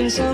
there,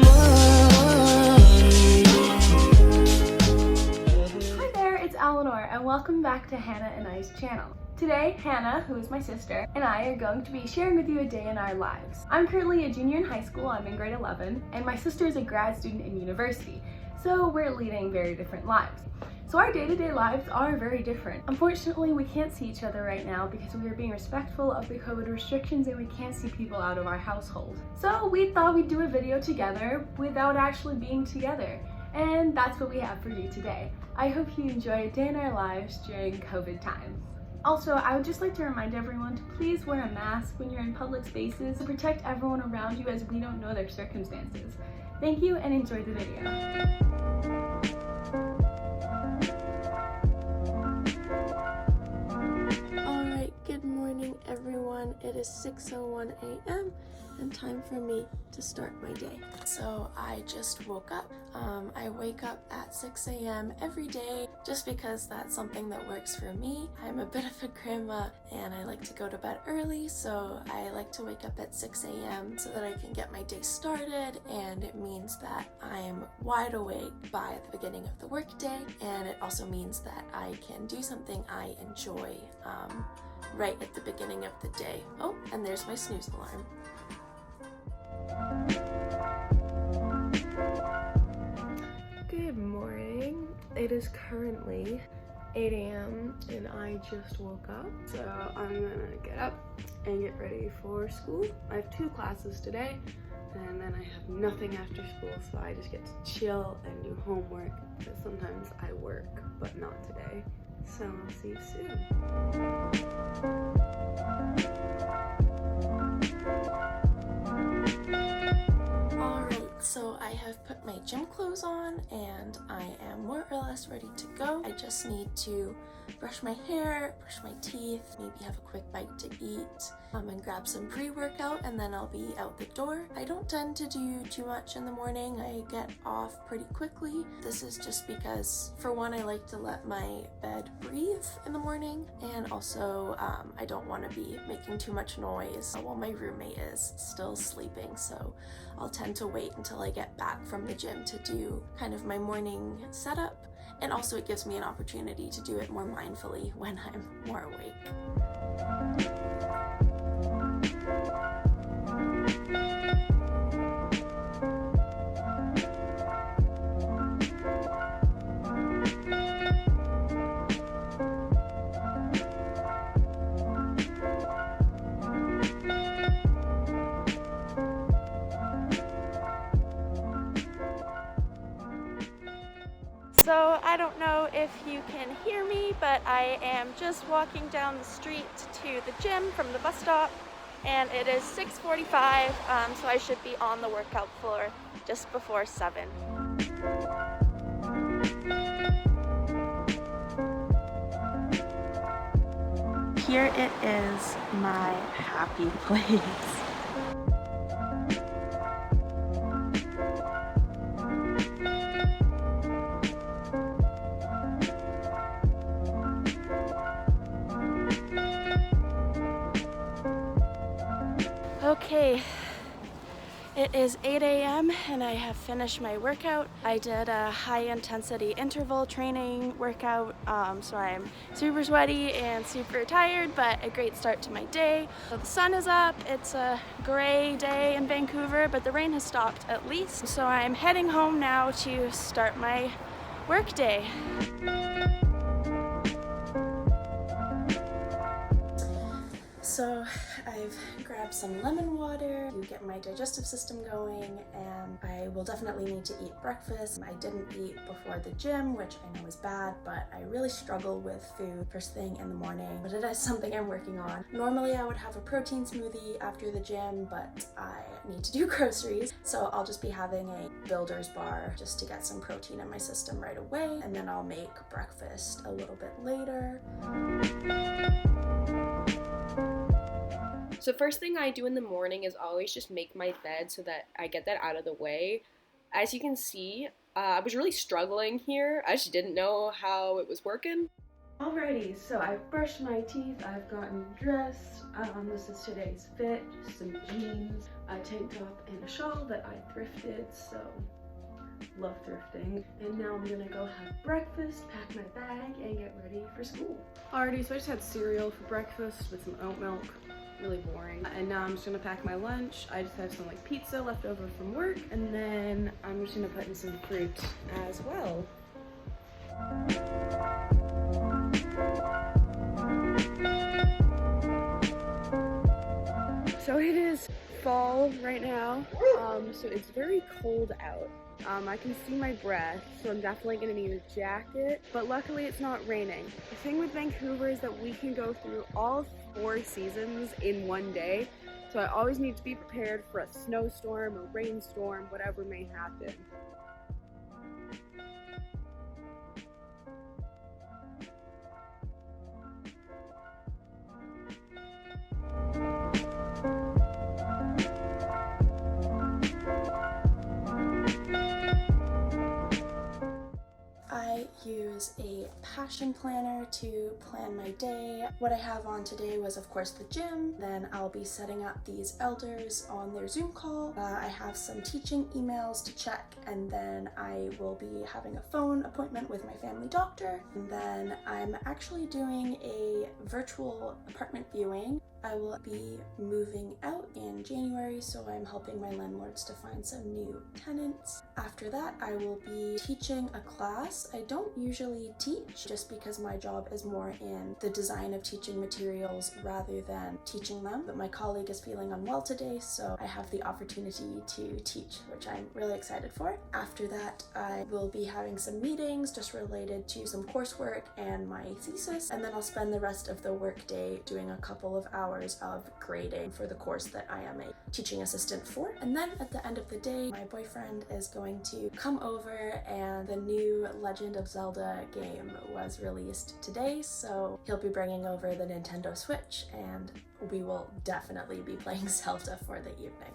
it's Eleanor and welcome back to Hannah and I's channel. Today, Hannah, who is my sister, and I are going to be sharing with you a day in our lives. I'm currently a junior in high school, I'm in grade 11, and my sister is a grad student in university, so we're leading very different lives. So our day-to-day lives are very different. Unfortunately, we can't see each other right now because we are being respectful of the COVID restrictions and we can't see people out of our household. So we thought we'd do a video together without actually being together. And that's what we have for you today. I hope you enjoy a day in our lives during COVID times. Also, I would just like to remind everyone to please wear a mask when you're in public spaces to protect everyone around you as we don't know their circumstances. Thank you and enjoy the video. Good morning everyone, it is 6:01 a.m. and time for me to start my day. So I just woke up. I wake up at 6 a.m. every day just because that's something that works for me. I'm a bit of a grandma and I like to go to bed early, so I like to wake up at 6 a.m. so that I can get my day started, and it means that I'm wide awake by the beginning of the workday, and it also means that I can do something I enjoy right at the beginning of the day. Oh, and there's my snooze alarm. Good morning. It is currently 8 a.m. and I just woke up. So I'm gonna get up and get ready for school. I have 2 classes today and then I have nothing after school, so I just get to chill and do homework because sometimes I work, but not today. So I'll see you soon. Alright, so I have put my gym clothes on and I am more or less ready to go. I just need to brush my hair, brush my teeth, maybe have a quick bite to eat, and grab some pre-workout, and then I'll be out the door. I don't tend to do too much in the morning. I get off pretty quickly. This is just because, for one, I like to let my bed breathe in the morning, and also I don't want to be making too much noise while my roommate is still sleeping, so I'll tend to wait until I get back from the gym to do kind of my morning setup. And also it gives me an opportunity to do it more mindfully when I'm more awake. So I don't know if you can hear me, but I am just walking down the street to the gym from the bus stop, and it is 6:45, so I should be on the workout floor just before 7. Here it is, my happy place. Okay, it is 8 a.m. and I have finished my workout. I did a high intensity interval training workout, so I'm super sweaty and super tired, but a great start to my day. So the sun is up, it's a gray day in Vancouver, but the rain has stopped at least. So I'm heading home now to start my work day. So I've grabbed some lemon water to get my digestive system going, and I will definitely need to eat breakfast. I didn't eat before the gym, which I know is bad, but I really struggle with food first thing in the morning, but it is something I'm working on. Normally I would have a protein smoothie after the gym, but I need to do groceries, so I'll just be having a Builder's bar just to get some protein in my system right away, and then I'll make breakfast a little bit later. So first thing I do in the morning is always just make my bed so that I get that out of the way. As you can see, I was really struggling here. I just didn't know how it was working. Alrighty, so I've brushed my teeth, I've gotten dressed. This is today's fit, just some jeans, a tank top, and a shawl that I thrifted, so love thrifting. And now I'm gonna go have breakfast, pack my bag, and get ready for school. Alrighty, so I just had cereal for breakfast with some oat milk. Really boring. And now I'm just gonna pack my lunch. I just have some like pizza left over from work, and then I'm just gonna put in some fruit as well. So it is fall right now, so it's very cold out. I can see my breath, so I'm definitely gonna need a jacket, but luckily it's not raining. The thing with Vancouver is that we can go through all 4 seasons in one day, so I always need to be prepared for a snowstorm, a rainstorm, whatever may happen. I use a passion planner to plan my day. What I have on today was of course the gym, then I'll be setting up these elders on their Zoom call. I have some teaching emails to check, and then I will be having a phone appointment with my family doctor, and then I'm actually doing a virtual apartment viewing. I will be moving out in January, so I'm helping my landlords to find some new tenants. After that, I will be teaching a class. I don't usually teach just because my job is more in the design of teaching materials rather than teaching them. But my colleague is feeling unwell today, so I have the opportunity to teach, which I'm really excited for. After that, I will be having some meetings just related to some coursework and my thesis, and then I'll spend the rest of the workday doing a couple of hours of grading for the course that I am a teaching assistant for. And then at the end of the day, my boyfriend is going to come over, and the new Legend of Zelda game was released today, so he'll be bringing over the Nintendo Switch, and we will definitely be playing Zelda for the evening.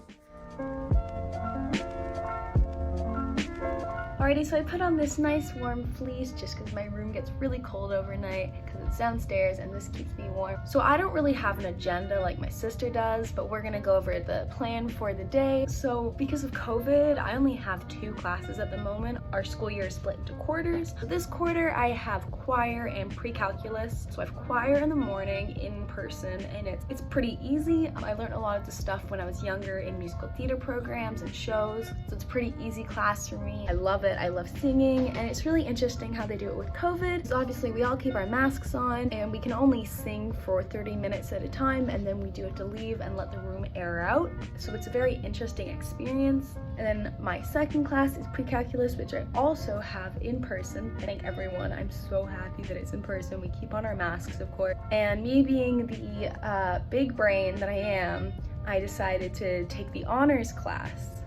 Alrighty, so I put on this nice warm fleece just because my room gets really cold overnight because it's downstairs and this keeps me warm. So I don't really have an agenda like my sister does, but we're gonna go over the plan for the day. So because of COVID, I only have 2 classes at the moment. Our school year is split into quarters. So this quarter I have choir and pre-calculus. So I have choir in the morning in person, and it's pretty easy. I learned a lot of the stuff when I was younger in musical theater programs and shows. So it's a pretty easy class for me. I love it. I love singing, and it's really interesting how they do it with COVID. So obviously we all keep our masks on, and we can only sing for 30 minutes at a time, and then we do have to leave and let the room air out. So it's a very interesting experience. And then my second class is pre-calculus, which I also have in person. Thank everyone. I'm so happy that it's in person. We keep on our masks, of course. And me being the big brain that I am, I decided to take the honors class.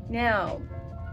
Now,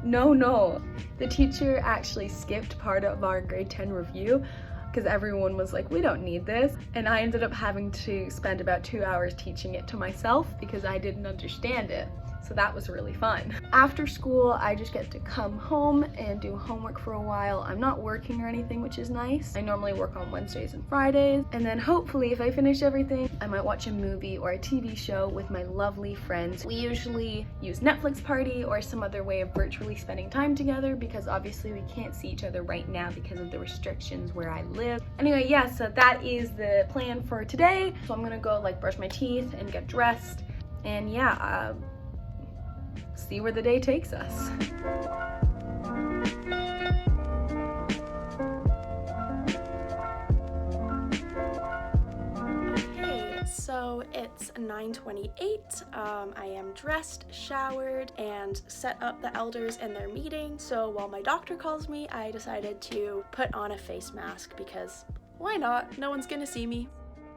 no, the teacher actually skipped part of our grade 10 review because everyone was like, we don't need this. And I ended up having to spend about 2 hours teaching it to myself because I didn't understand it. So that was really fun. After school, I just get to come home and do homework for a while. I'm not working or anything, which is nice. I normally work on Wednesdays and Fridays. And then hopefully, if I finish everything, I might watch a movie or a TV show with my lovely friends. We usually use Netflix Party or some other way of virtually spending time together because obviously we can't see each other right now because of the restrictions where I live. Anyway, yeah, so that is the plan for today. So I'm gonna go like brush my teeth and get dressed. And yeah, see where the day takes us. Okay, so it's 9:28. I am dressed, showered, and set up the elders in their meeting. So while my doctor calls me, I decided to put on a face mask because why not? No one's gonna see me.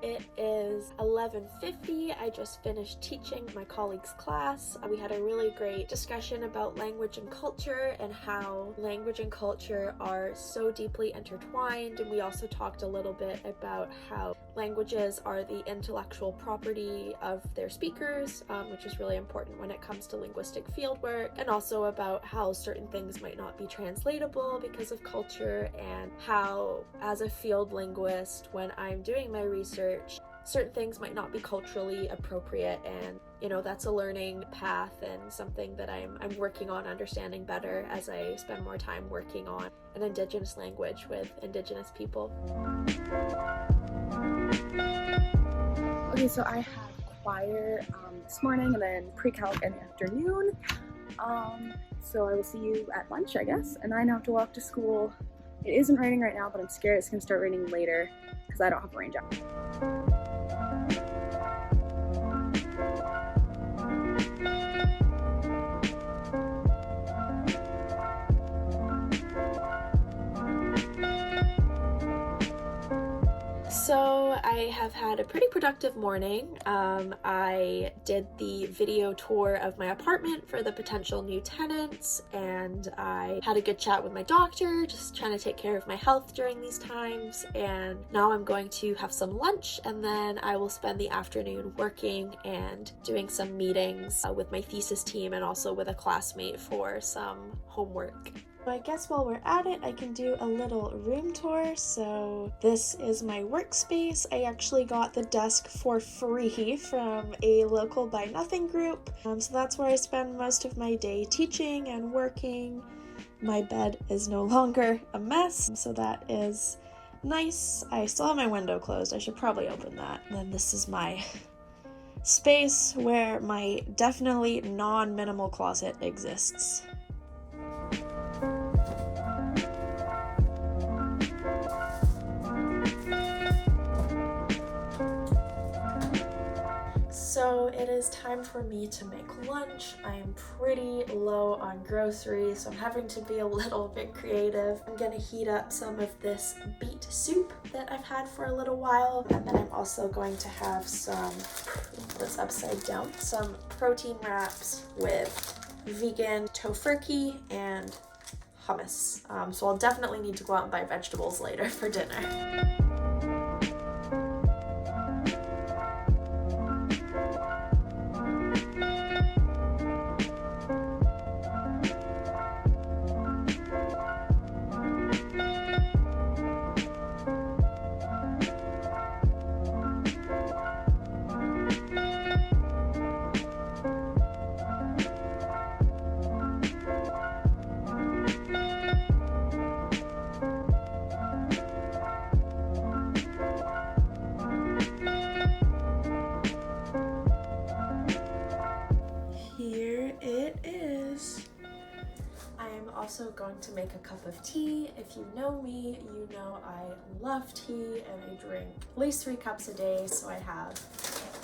It is 11:50. I just finished teaching my colleague's class. We had a really great discussion about language and culture and how language and culture are so deeply intertwined, and we also talked a little bit about how languages are the intellectual property of their speakers, which is really important when it comes to linguistic fieldwork, and also about how certain things might not be translatable because of culture, and how, as a field linguist, when I'm doing my research, certain things might not be culturally appropriate, and that's a learning path and something that I'm working on understanding better as I spend more time working on an Indigenous language with Indigenous people. Okay, so I have choir this morning and then pre-calc in the afternoon. So I will see you at lunch, I guess, and I now have to walk to school. It isn't raining right now, but I'm scared it's going to start raining later because I don't have a rain jacket. So I have had a pretty productive morning. I did the video tour of my apartment for the potential new tenants, and I had a good chat with my doctor, just trying to take care of my health during these times. And now I'm going to have some lunch, and then I will spend the afternoon working and doing some meetings with my thesis team and also with a classmate for some homework. I guess while we're at it, I can do a little room tour. So this is my workspace. I actually got the desk for free from a local Buy Nothing group. So that's where I spend most of my day teaching and working. My bed is no longer a mess, so that is nice. I still have my window closed. I should probably open that. And then this is my space where my definitely non-minimal closet exists. So it is time for me to make lunch. I am pretty low on groceries, so I'm having to be a little bit creative. I'm gonna heat up some of this beet soup that I've had for a little while, and then I'm also going to have some, that's upside down, some protein wraps with vegan tofurkey and hummus. So I'll definitely need to go out and buy vegetables later for dinner. Also going to make a cup of tea. If you know me, you know I love tea and I drink at least 3 cups a day, so I have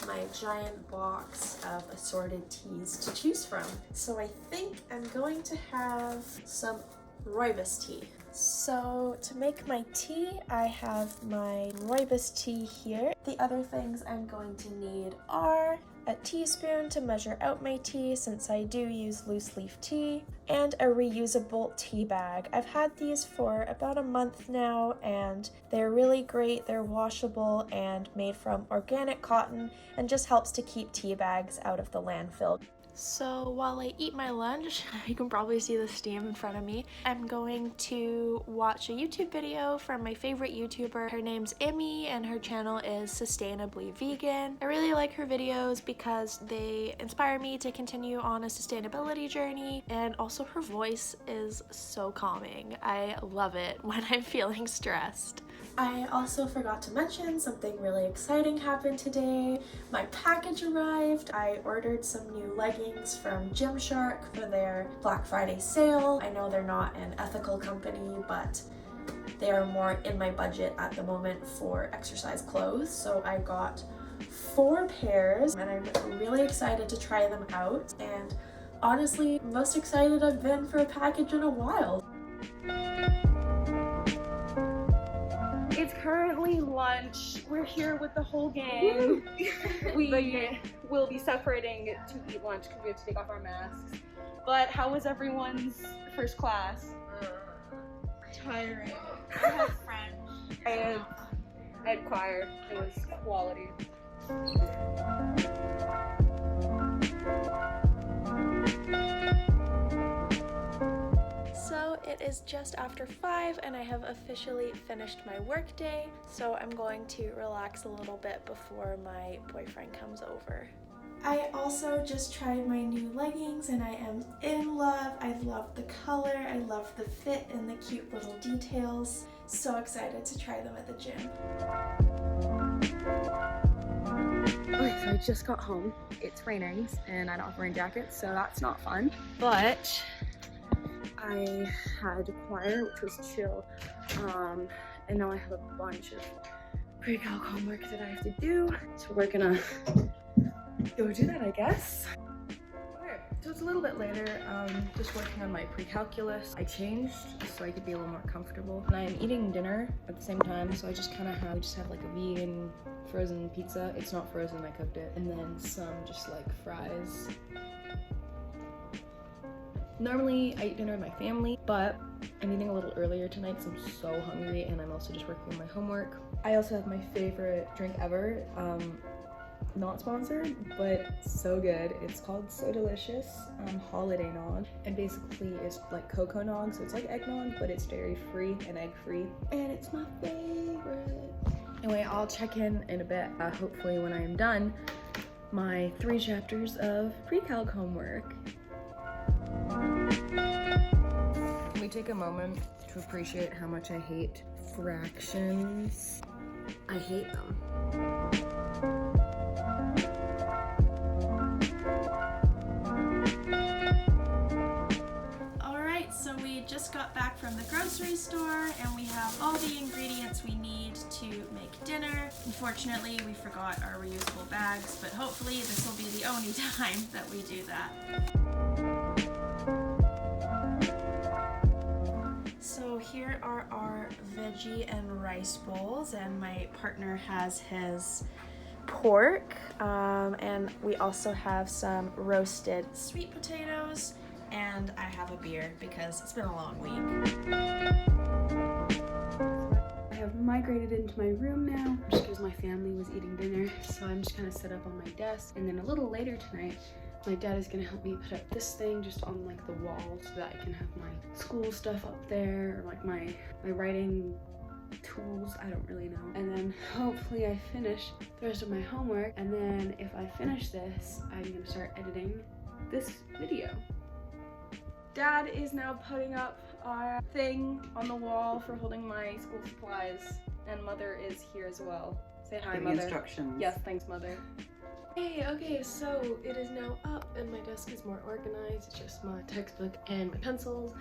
my giant box of assorted teas to choose from. So I think I'm going to have some rooibos tea. So to make my tea, I have my rooibos tea here. The other things I'm going to need are a teaspoon to measure out my tea, since I do use loose leaf tea, and a reusable tea bag. I've had these for about a month now, and they're really great. They're washable and made from organic cotton, and just helps to keep tea bags out of the landfill. So while I eat my lunch, you can probably see the steam in front of me, I'm going to watch a YouTube video from my favorite YouTuber. Her name's Emmy and her channel is Sustainably Vegan. I really like her videos because they inspire me to continue on a sustainability journey, and also her voice is so calming. I love it when I'm feeling stressed. I also forgot to mention something really exciting happened today. My package arrived. I ordered some new leggings from Gymshark for their Black Friday sale. I know they're not an ethical company, but they are more in my budget at the moment for exercise clothes. So I got 4 pairs and I'm really excited to try them out. And honestly, most excited I've been for a package in a while. It's currently lunch. We're here with the whole gang. We will be separating to eat lunch because we have to take off our masks. But how was everyone's first class? Tiring. I had French. I had choir. It was quality. So it is just after 5 and I have officially finished my work day, so I'm going to relax a little bit before my boyfriend comes over. I also just tried my new leggings and I am in love. I love the color, I love the fit and the cute little details. So excited to try them at the gym. Okay, so I just got home. It's raining and I'm not wearing jackets, so that's not fun. But I had choir, which was chill, and now I have a bunch of pre-calc homework that I have to do. So we're gonna go do that, I guess. Okay, so it's a little bit later, just working on my pre-calculus. I changed so I could be a little more comfortable. And I'm eating dinner at the same time, so I just kind of have like a vegan frozen pizza. It's not frozen, I cooked it. And then some just like fries. Normally I eat dinner with my family, but I'm eating a little earlier tonight because I'm so hungry and I'm also just working on my homework. I also have my favorite drink ever. Not sponsored, but so good. It's called So Delicious Holiday Nog, and basically it's like cocoa nog, so it's like eggnog, but it's dairy free and egg free, and it's my favorite. Anyway, I'll check in a bit, hopefully when I am done my 3 chapters of pre-calc homework. Can we take a moment to appreciate how much I hate fractions? I hate them. So we just got back from the grocery store and we have all the ingredients we need to make dinner. Unfortunately, we forgot our reusable bags, but hopefully this will be the only time that we do that. So here are our veggie and rice bowls, and my partner has his pork, and we also have some roasted sweet potatoes, and I have a beer because it's been a long week. I have migrated into my room now just because my family was eating dinner, so I'm just kind of set up on my desk. And then a little later tonight, my dad is going to help me put up this thing just on like the wall so that I can have my school stuff up there, or like my writing tools, I don't really know. And then hopefully I finish the rest of my homework, and then if I finish this, I'm going to start editing this video. Dad is now putting up our thing on the wall for holding my school supplies, and Mother is here as well. Say hi, Mother. Instructions. Yes, thanks, Mother. Hey, okay, so it is now up and my desk is more organized. It's just my textbook and my pencils.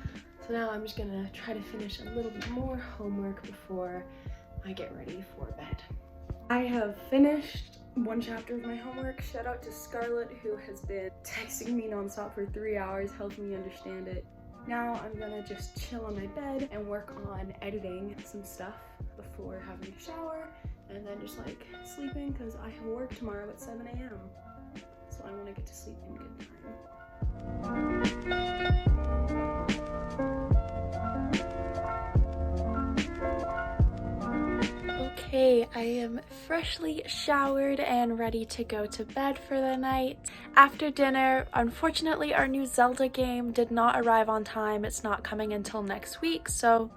So now I'm just gonna try to finish a little bit more homework before I get ready for bed. I have finished 1 chapter of my homework. Shout out to Scarlett, who has been texting me nonstop for 3 hours, helping me understand it. Now I'm gonna just chill on my bed and work on editing some stuff before having a shower, and then just like sleeping because I have work tomorrow at 7 a.m. So I want to get to sleep in good time. Okay, I am freshly showered and ready to go to bed for the night. After dinner, unfortunately our new Zelda game did not arrive on time. It's not coming until next week, so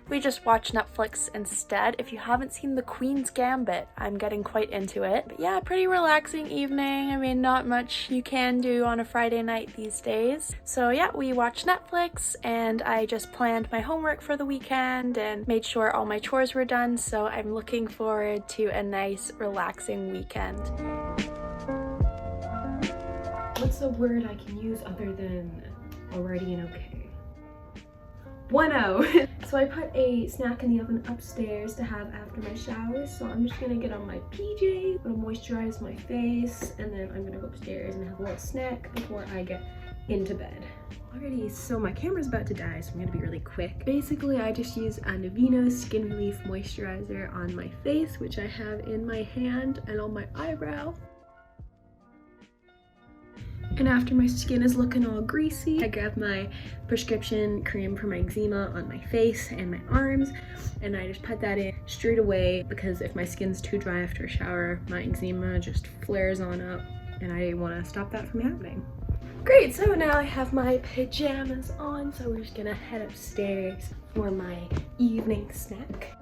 we just watched Netflix instead. If you haven't seen The Queen's Gambit, I'm getting quite into it. But yeah, pretty relaxing evening. I mean, not much you can do on a Friday night these days. So yeah, we watched Netflix and I just planned my homework for the weekend and made sure all my chores were done. So I'm looking forward to a nice, relaxing weekend. What's a word I can use other than alrighty and okay? Bueno! So I put a snack in the oven upstairs to have after my shower, so I'm just gonna get on my PJs, gonna moisturize my face, and then I'm gonna go upstairs and have a little snack before I get into bed. Already, so my camera's about to die, so I'm gonna be really quick. Basically, I just use a Navino Skin Relief Moisturizer on my face, which I have in my hand and on my eyebrow. And after my skin is looking all greasy, I grab my prescription cream for my eczema on my face and my arms, and I just put that in straight away because if my skin's too dry after a shower, my eczema just flares on up, and I want to stop that from happening. Great, so now I have my pajamas on, so we're just gonna head upstairs for my evening snack.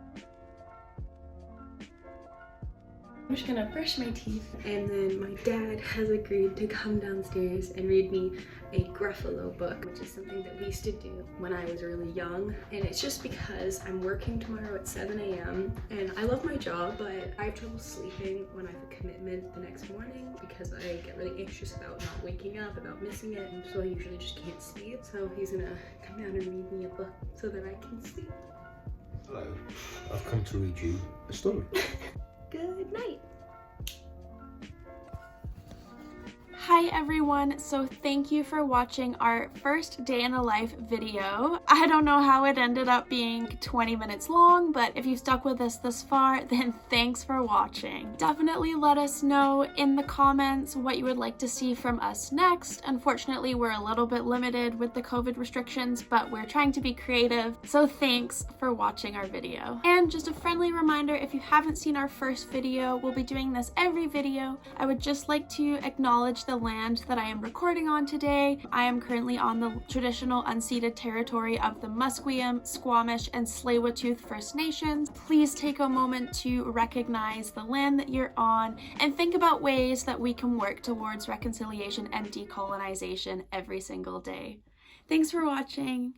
I'm just gonna brush my teeth, and then my dad has agreed to come downstairs and read me a Gruffalo book, which is something that we used to do when I was really young. And it's just because I'm working tomorrow at 7 a.m. and I love my job, but I have trouble sleeping when I have a commitment the next morning because I get really anxious about not waking up, about missing it, and so I usually just can't sleep. So he's gonna come down and read me a book so that I can sleep. Hello, I've come to read you a story. Good night. Hi everyone, so thank you for watching our first day in the life video. I don't know how it ended up being 20 minutes long, but if you've stuck with us this far, then thanks for watching. Definitely let us know in the comments what you would like to see from us next. Unfortunately, we're a little bit limited with the COVID restrictions, but we're trying to be creative, so thanks for watching our video. And just a friendly reminder, if you haven't seen our first video, we'll be doing this every video. I would just like to acknowledge the land that I am recording on today. I am currently on the traditional unceded territory of the Musqueam, Squamish, and Tsleil-Waututh First Nations. Please take a moment to recognize the land that you're on and think about ways that we can work towards reconciliation and decolonization every single day. Thanks for watching.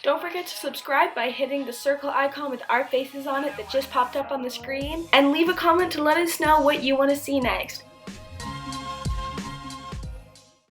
Don't forget to subscribe by hitting the circle icon with our faces on it that just popped up on the screen, and leave a comment to let us know what you want to see next.